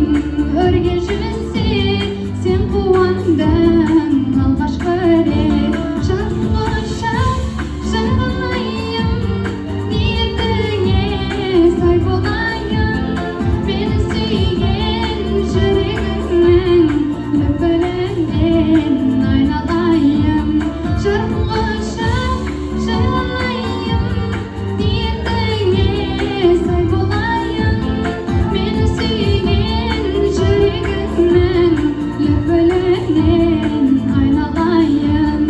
өрге жүзсе сен қуандың алғашқы рет жазғыша жырлайын ниетіңе сай болайын мені сүйген жүрегіңнің лүпілінен айналайын жазғыша жырлайын ниетіңе сай болайын мені сүйген жүрегіңнің лүпілінен айналайын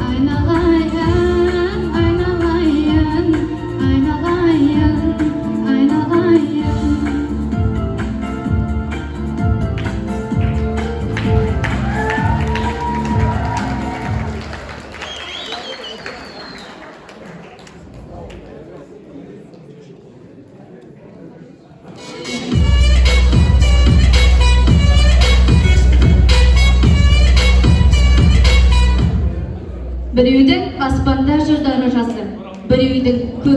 айналайын айналайын айналайын айналайын. Біреудің аспанда жырдары жазды, біреудің